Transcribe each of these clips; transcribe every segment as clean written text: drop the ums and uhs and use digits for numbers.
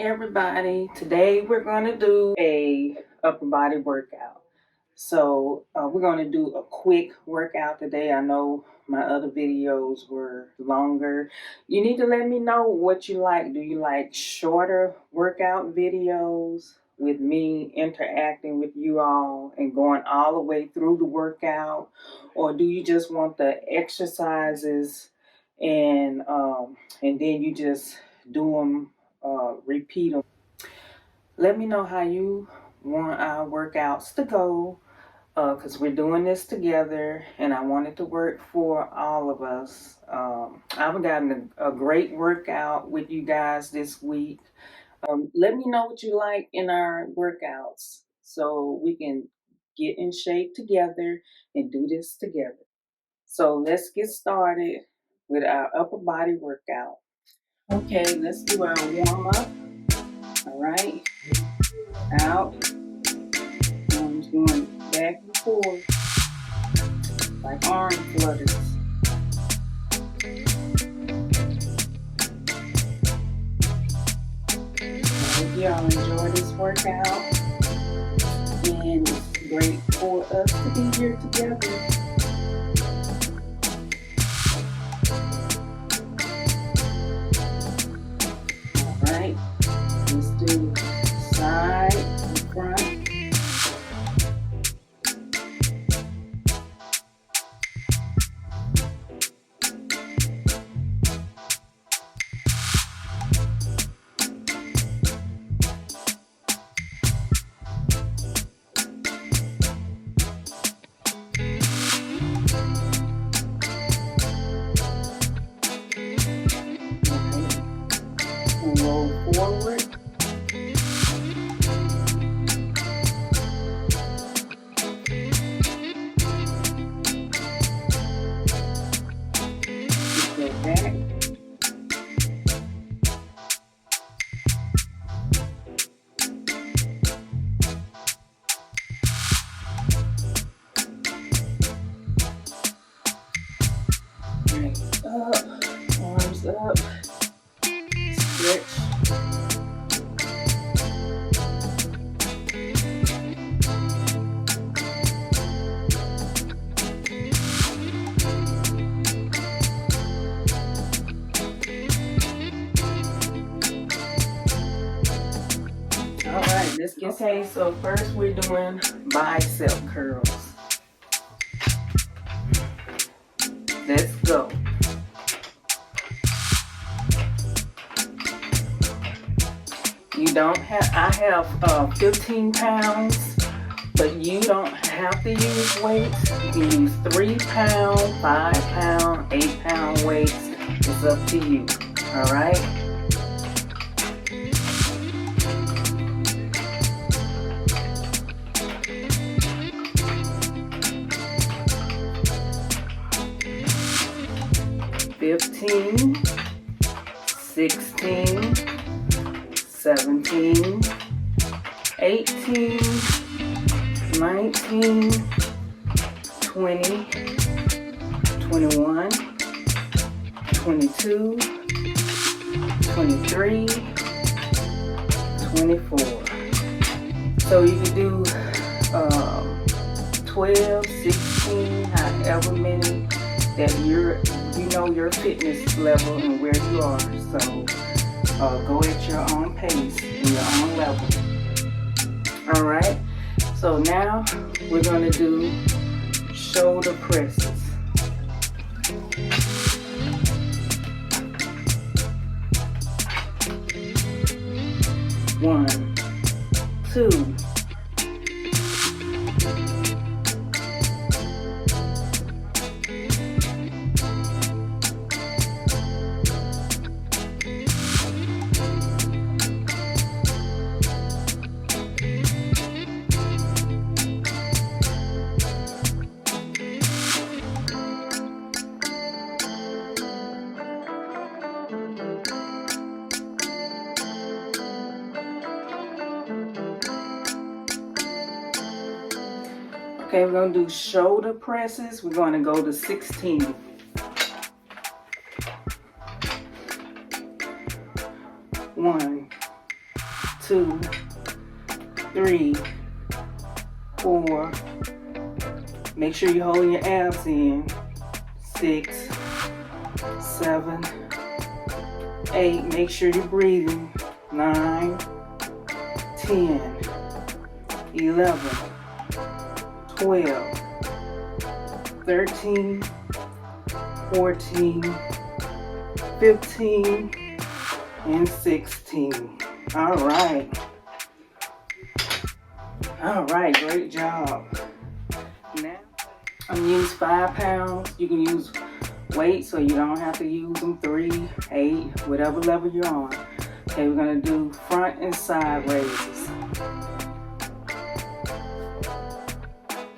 everybody. Today we're going to do a upper body workout. So we're going to do a quick workout today. I know my other videos were longer. You need to let me know what you like. Do you like shorter workout videos with me interacting with you all and going all the way through the workout? Or do you just want the exercises and then you just do them, repeat them? Let me know how you want our workouts to go, because we're doing this together and I want it to work for all of us. I've gotten a great workout with you guys this week. Let me know what you like in our workouts so we can get in shape together and do this together. So let's get started with our upper body workout. Okay, let's do our warm up. All right, out. Arms going back and forth like arm flutters. I hope y'all enjoy this workout, and it's great for us to be here together. All right, let's do side and front. Roll forward. Go back. Right. Up. Arms up. Stretch. Alright, let's get okay, so first we're doing bicep curls. Let's go. You don't have, I have 15 pounds, but you don't have to use weights. You can use 3 pound, 5 pound, 8 pound weights. It's up to you. Alright? $15, $16, $17, $18, $19, $20, $21, $22, $23, $24. So you can do 12, 16, however many that you know your fitness level and where you are. So go at your own pace and your own level. All right. So now we're going to do shoulder presses. One, two. Okay, we're going to do shoulder presses. We're going to go to 16. One, 2, 3, 4. Make sure you're holding your abs in. 6, 7, 8. Make sure you're breathing. 9, 10, 11, 12, 13, 14, 15, and 16. All right. All right, great job. Now, I'm gonna use 5 pounds. You can use weight, so you don't have to use them. 3, 8, whatever level you're on. Okay, we're gonna do front and side raises.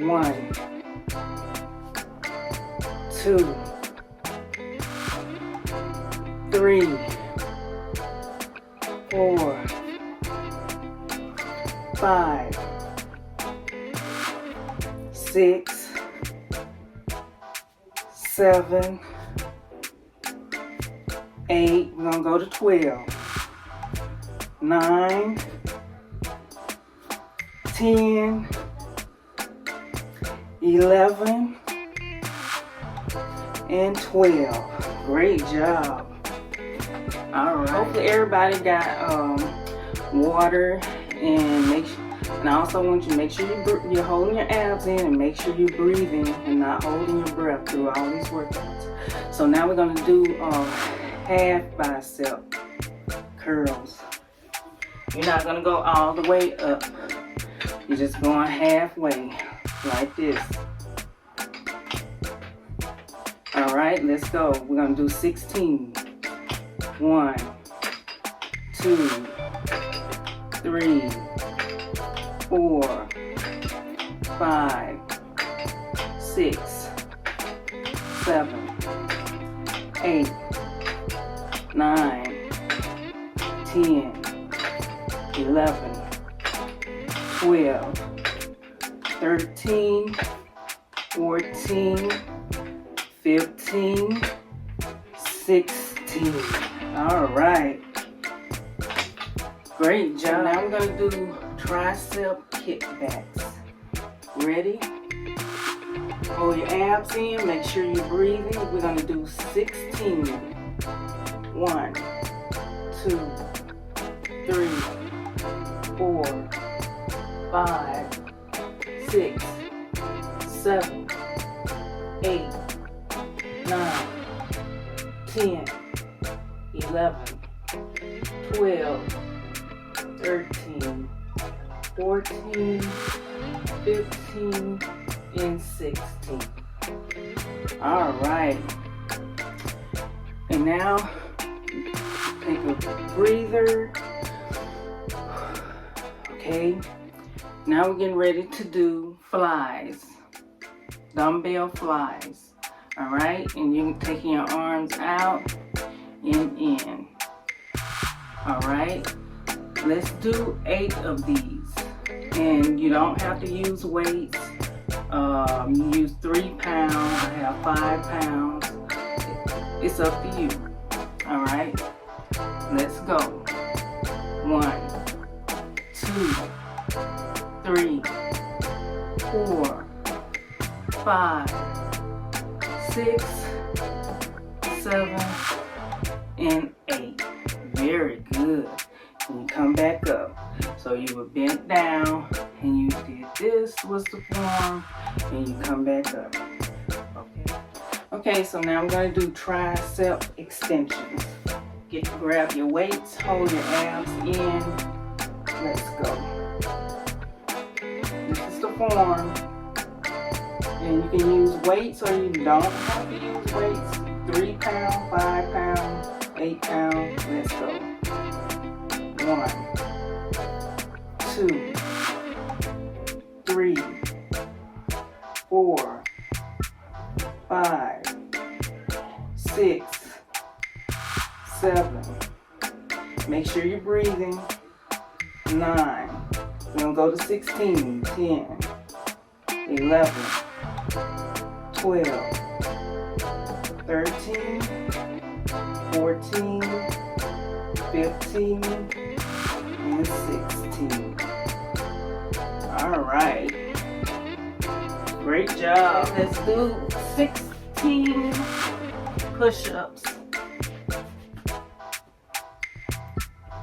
1, 2, 3, 4, 5, 6, 7, 8. We're gonna go to 12. 9, 10, 11, and 12. Great job. All right. Hopefully everybody got water, and I also want you to make sure you're holding your abs in, and make sure you're breathing and not holding your breath through all these workouts. So now we're gonna do half bicep curls. You're not gonna go all the way up. You're just going halfway, like this. All right, let's go. We're gonna do 16. 1, 2, 3, 4, 5, 6, 7, 8, 9, 10, 11, 12, 13, 14, 15, 16. All right. Great job. Now we're going to do tricep kickbacks. Ready? Hold your abs in. Make sure you're breathing. We're going to do 16. 1, 2, 3, 4, 5, 6, 7, 8, 9, 10, 11, 12, 13, 14, 15, and 16. All right. And now, take a breather. Okay. Now we're getting ready to do flies. Dumbbell flies. All right. And you're taking your arms out and in. All right. Let's do 8 of these. And you don't have to use weights. You use 3 pounds. I have 5 pounds. It's up to you. All right. Let's go. 1, 2, 3, 4, 5, 6, 7, and 8. Very good. And you come back up. So you were bent down and you did this was the form, and you come back up. Okay. Okay, so now I'm going to do tricep extensions. Grab your weights, hold your abs in. Let's go. This is the form. And you can use weights or you don't have to use weights. 3 pounds, 5 pounds, 8 pounds. Let's go. 1, 2, 3, 4, 5, 6, 7. Make sure you're breathing. 9. We're going to go to 16. 10, 11, 12, 13, 14, 15, and 16. job. Let's do 16 push-ups.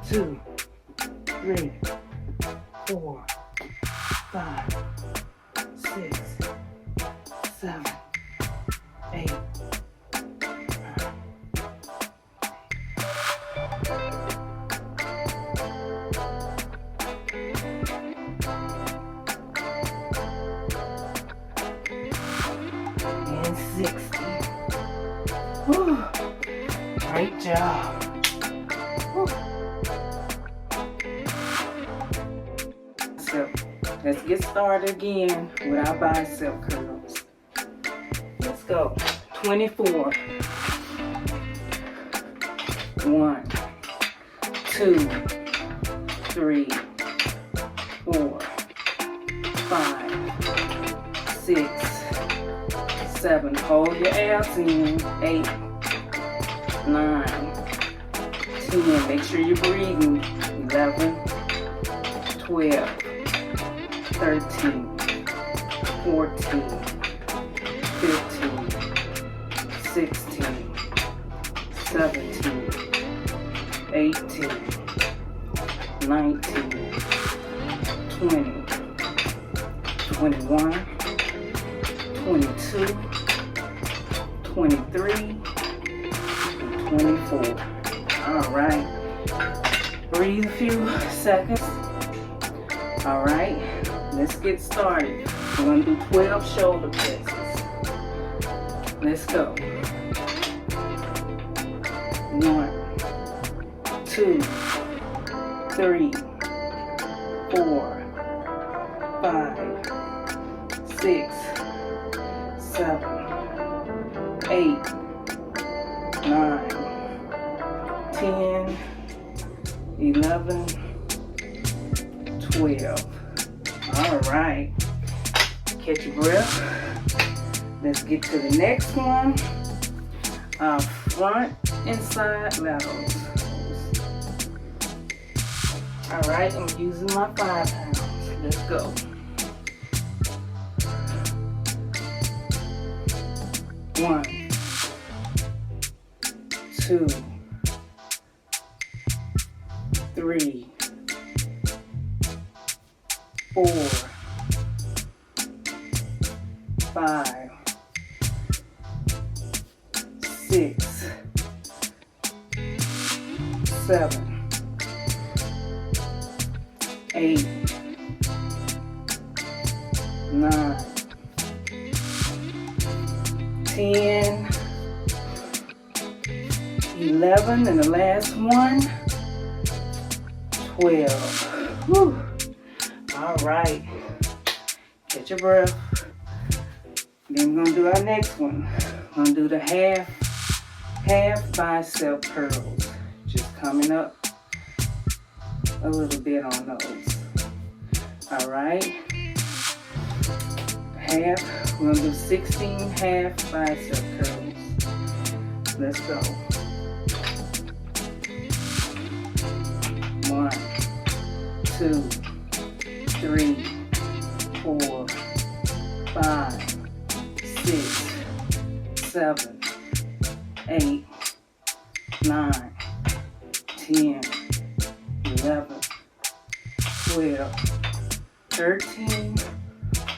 2, 3, 4, 5, 6, 7, 8. And 60. Whew. Great job. Whew. So let's get started again with our bicep curls. Let's go. 24. 1, 2, 3, 4, 5, 6, 7. Hold your abs in. 8, 9, 10. Make sure you're breathing. 11, 12, 13, 14, 15, 16, 17, 18, 19, 20, 21, 22, 23, 24. All right. Breathe a few seconds. All right. Let's get started. We're going to do 12 shoulder presses. Let's go. 1, 2, 3, 4, 5, 6, 7, 8, 9, 10, 11, 12. All right. Catch your breath. Let's get to the next one. Front and side laterals. All right, I'm using my 5 pounds. Let's go. 1, 2, 3, 4, 5, 6, 7, 8, 9, 10, 11, and the last one, 12. Whew. All right. Catch your breath. Then we're gonna do our next one. We're gonna do the half bicep curls. Just coming up a little bit on those. All right. Half. We're gonna do 16 half bicep curls. Let's go. 1, 2, 3, 4, 5, 6, 7, 8, 9, 10, 11, 12, 13,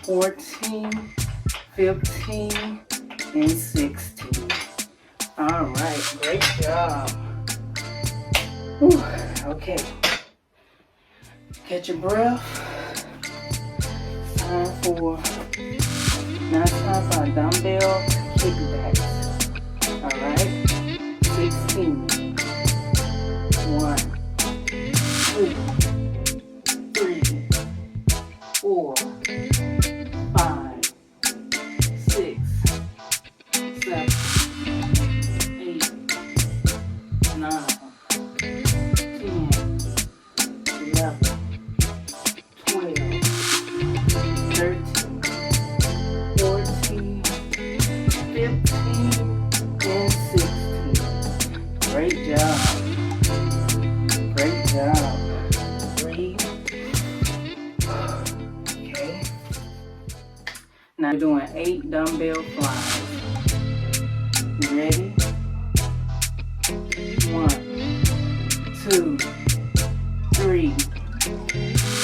14, 15, and 16. All right, great job. Whew. Okay. Catch your breath. Time for, now it's time for a dumbbell kickbacks. All right. 16. 1, 2, 3, 4, 5, 6, 7, 8, 9, 10, 11, 12, 13, 14, 15, and 16. Great job. Great job. Now we're doing 8 dumbbell flies. You ready? 1, 2, 3,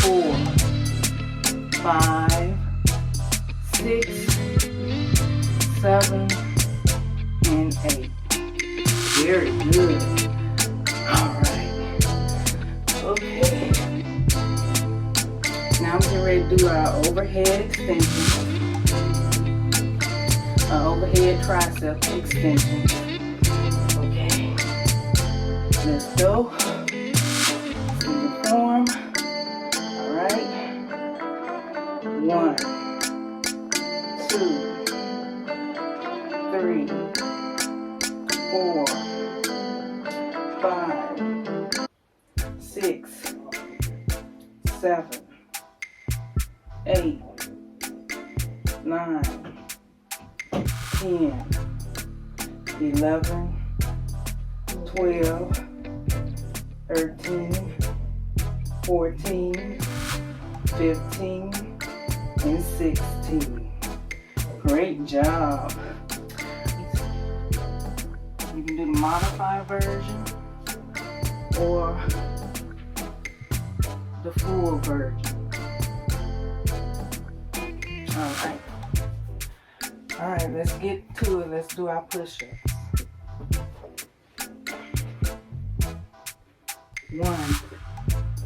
4, 5, 6, 7, and 8. Very good. All right. Okay. Now I'm getting ready to do our overhead extension. Overhead tricep extension. Okay. Let's go. Single form. All right. 1, 2, 3, 4, 5, 6, 7, 8, 9, 10, 11, 12, 13, 14, 15, and 16. Great job. You can do the modified version or the full version. All right, let's get to it. Let's do our push-ups. 1,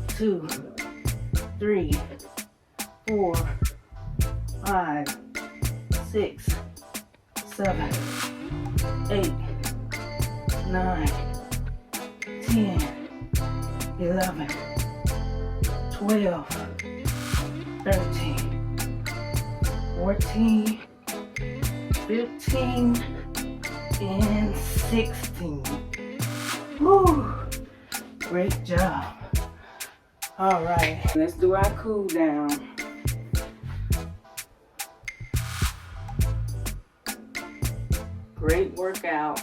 2, 3, 4, 5, 6, 7, 8, 9, 10, 11, 12, 13, 14, 15, and 16. Woo! Great job. All right, let's do our cool down. Great workout.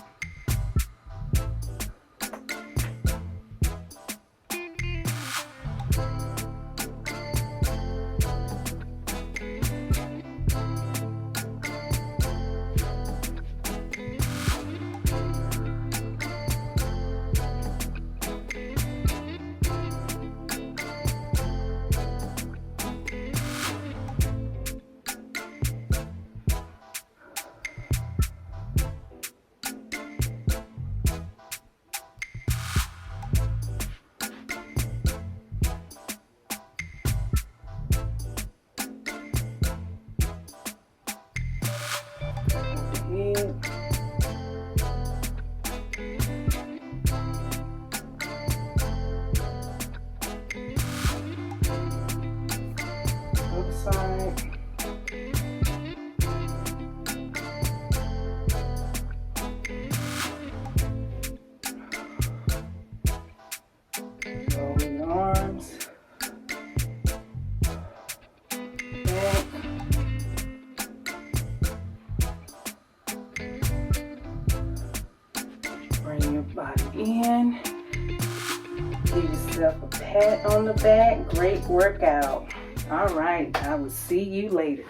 Other side. Roll your arms. Back. Bring your body in. Give yourself a pat on the back. Great workout. All right, I will see you later.